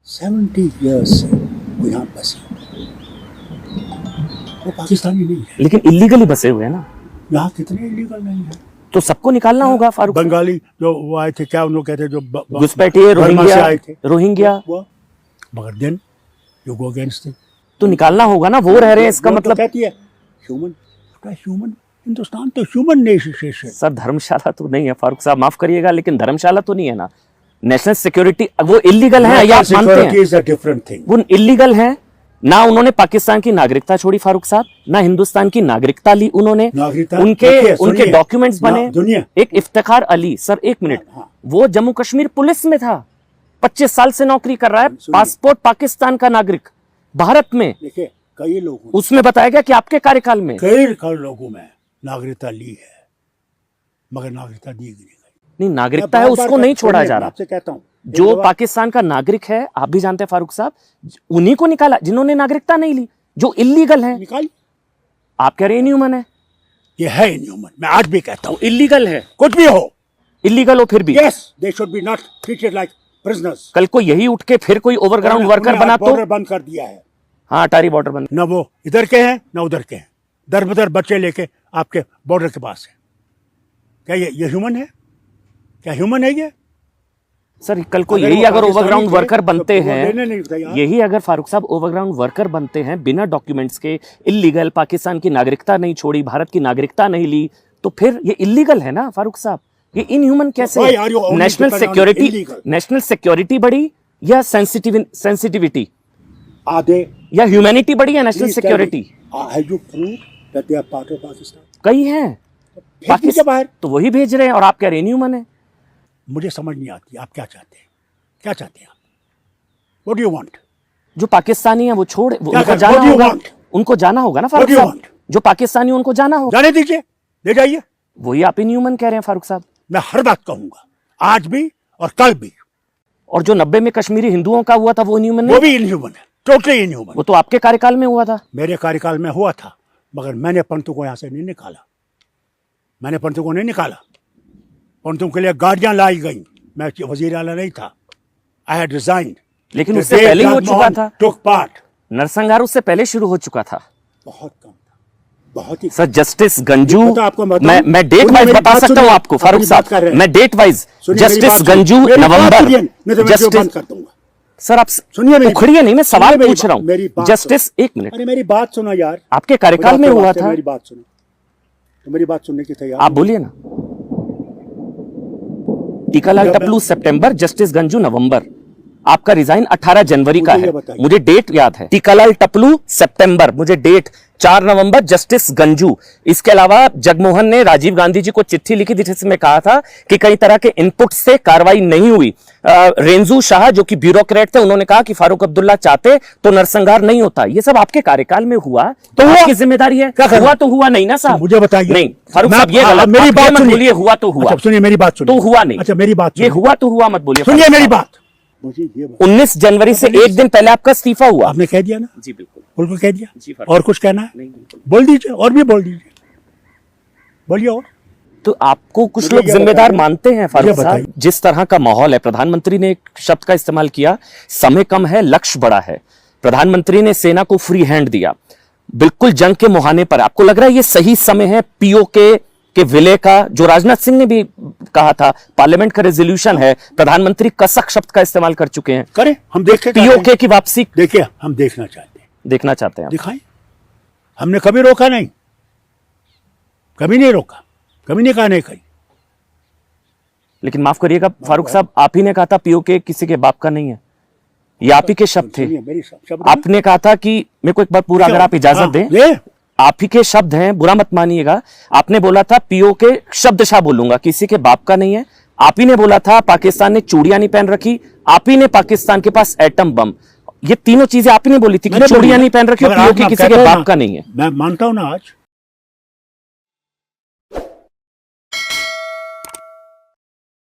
70 years से वो यहाँ बसे, वो पाकिस्तानी नहीं है। लेकिन इलीगली बसे हुए हैं ना। यहाँ कितने इलीगल नहीं है? तो सबको निकालना होगा फारूक। बंगाली जो वो आए थे, क्या उन्होंने कहते जो घुसपैठिए, रोहिंग्या आए थे, रोहिंग्या, मगर देन यू गो अगेंस्ट, तो निकालना होगा ना। वो रह रहे हैं, इसका मतलब कहती है ह्यूमन, ह्यूमन हिंदुस्तान तो ह्यूमन नेशन है। सर धर्मशाला तो नहीं है फारूक साहब, माफ करिएगा, लेकिन धर्मशाला तो नहीं है ना। नेशनल सिक्योरिटी वो इलीगल है, या आप मानते हैं? Different thing. वो इलीगल है ना। उन्होंने पाकिस्तान की नागरिकता छोड़ी फारूक साहब, ना हिंदुस्तान की नागरिकता ली उन्होंने। उनके डॉक्यूमेंट्स बने। एक इफ्तिखार अली, सर एक मिनट, वो जम्मू कश्मीर पुलिस में था, 25 साल से नौकरी कर रहा है, पासपोर्ट पाकिस्तान का नागरिक, भारत में। देखिए कई लोगों, उसमें बताया गया कि आपके कार्यकाल में कई लोगों में नागरिकता ली है, मगर नागरिकता दी गई नहीं। नागरिकता है, उसको नहीं छोड़ा जा रहा। आपसे कहता हूं, जो पाकिस्तान का नागरिक है, आप भी जानते हैं फारूक साहब, उन्हीं को निकाला जिन्होंने नागरिकता नहीं ली, जो इलीगल है। निकाल, आप कह रहे इनह्यूमन है। ये है इनह्यूमन, मैं आज भी कहता हूं। इलीगल है, कुछ भी हो, इलीगल हो फिर भी। Yes, they should be not treated like prisoners. कल को यही उठ के फिर कोई ओवरग्राउंड वर्कर बना तो बंद कर दिया है। हाँ, अटारी बॉर्डर बंद। न वो इधर के हैं न उधर के हैं, दर बदर बच्चे लेके आपके बॉर्डर के पास है। क्या ये ह्यूमन है? क्या ह्यूमन है ये? सर कल को यही अगर ओवरग्राउंड वर्कर बनते हैं, यही अगर फारूक साहब ओवरग्राउंड वर्कर बनते हैं बिना डॉक्यूमेंट्स के, इलीगल, पाकिस्तान की नागरिकता नहीं छोड़ी, भारत की नागरिकता नहीं ली, तो फिर ये इलीगल है ना फारूक साहब। ये इनह्यूमन कैसे? नेशनल सिक्योरिटी बढ़ी या सेंसिटिविटी आधे, या ह्यूमैनिटी बढ़ी या नेशनल सिक्योरिटी? कई हैं पाकिस्तान, तो वही भेज रहे हैं और आप कह रहे हैं इनह्यूमन है। मुझे समझ नहीं आती आप क्या चाहते हैं, क्या चाहते हैं आप? What do you want? जो पाकिस्तानी है वो छोड़, उनको जाना होगा, उनको जाना होगा ना फारूक साहब। जो पाकिस्तानी उनको जाना होगा, जाने दीजिए, ले जाइए। वही आप इनह्यूमन कह रहे हैं फारूक साहब। मैं हर बात कहूंगा, आज भी और कल भी। और जो 90 में कश्मीरी हिंदुओं का हुआ था वो इनह्यूमन नहीं? वो भी इनह्यूमन है, टोटली इनह्यूमन। वो तो आपके कार्यकाल में हुआ था। मेरे कार्यकाल में हुआ था, मगर मैंने पंतों को यहां से नहीं निकाला। मैंने पंतों को नहीं निकाला, पंतों के लिए गाड़ियां लाई गई। मैं वजीर आला नहीं था, आई हैड रिजाइन्ड। लेकिन उससे पहले ही हो चुका था। टुक पार्ट, नरसंहार उससे पहले शुरू हो चुका था। बहुत कम था, बहुत ही। सर जस्टिस गंजू, आपको मैं डेट वाइज बता सकता हूँ आपको फारूक साहब, मैं डेट वाइज, जस्टिस गंजू नवंबर। सर आप सुनिए, उखड़िए नहीं, मैं सवाल पूछ रहा हूँ। जस्टिस, एक मिनट, अरे मेरी बात सुनो यार। आपके कार्यकाल में हुआ था। मेरी बात सुनो, तो मेरी बात सुनने की तैयार आप बोलिए ना। टीकालाल टपलू सितंबर, जस्टिस गंजू नवंबर। आपका रिजाइन 18 जनवरी का है, मुझे डेट याद है। टीकालाल टपलू सितंबर, मुझे डेट 4 नवंबर, जस्टिस गंजू। इसके अलावा जगमोहन ने राजीव गांधी जी को चिट्ठी लिखी थी जिसमें कहा था कि कई तरह के इनपुट से कार्रवाई नहीं हुई। रेंजू शाह जो कि ब्यूरोक्रेट थे, उन्होंने कहा कि फारूक अब्दुल्ला चाहते तो नरसंहार नहीं होता। ये सब आपके कार्यकाल में हुआ, तो आपकी जिम्मेदारी है। हुआ तो हुआ नहीं ना साहब, मुझे बताइए। नहीं फारूक साहब, ये गलत, मेरी बात मत बोलिए। हुआ तो हुआ, सुनिए मेरी बात सुनिए। तो हुआ नहीं। अच्छा मेरी बात, ये हुआ तो हुआ मत बोलिए। सुनिए मेरी बात। 19 जनवरी से एक दिन पहले आपका इस्तीफा हुआ। आपने कह दिया ना? जी बिल्कुल, बिल्कुल कह दिया। जी, और कुछ कहना है? नहीं, बोल दीजिए, और भी बोल दीजिए, बोलिए। और तो आपको कुछ लोग जिम्मेदार मानते हैं फारूक साहब। जिस तरह का माहौल है, प्रधानमंत्री ने एक शब्द का इस्तेमाल किया, समय कम है लक्ष्य बड़ा है। प्रधानमंत्री ने सेना को फ्री हैंड दिया, बिल्कुल जंग के मुहाने पर। आपको लग रहा है ये सही समय है पीओके के विलय का, जो राजनाथ सिंह ने भी कहा था, पार्लियामेंट का रेजोल्यूशन है, प्रधानमंत्री कसक शब्द का इस्तेमाल कर चुके हैं। करें, हम देखें पीओके की वापसी। देखिए, हम देखना चाहते हैं। दिखाएं, हमने कभी रोका नहीं, कभी नहीं रोका, कभी नहीं कहा नहीं कहीं। लेकिन माफ करिएगा फारूक साहब, आप ही ने कहा था पीओके किसी के बाप का नहीं है। ये आप ही के शब्द थे। आपने कहा था कि, मेरे को एक बार पूरा अगर आप इजाजत दें, आप ही के शब्द हैं, बुरा मत मानिएगा। आपने बोला था पीओके, शब्दशः बोलूंगा, किसी के बाप का नहीं है। आप ही ने बोला था पाकिस्तान ने चूड़ियां नहीं पहन रखी, आप ही ने पाकिस्तान के पास एटम बम, ये तीनों चीजें आप ही ने बोली थी कि चूड़ियां नहीं पहन रखी और पीओके किसी के बाप का नहीं है। मैं मानता हूं ना आज,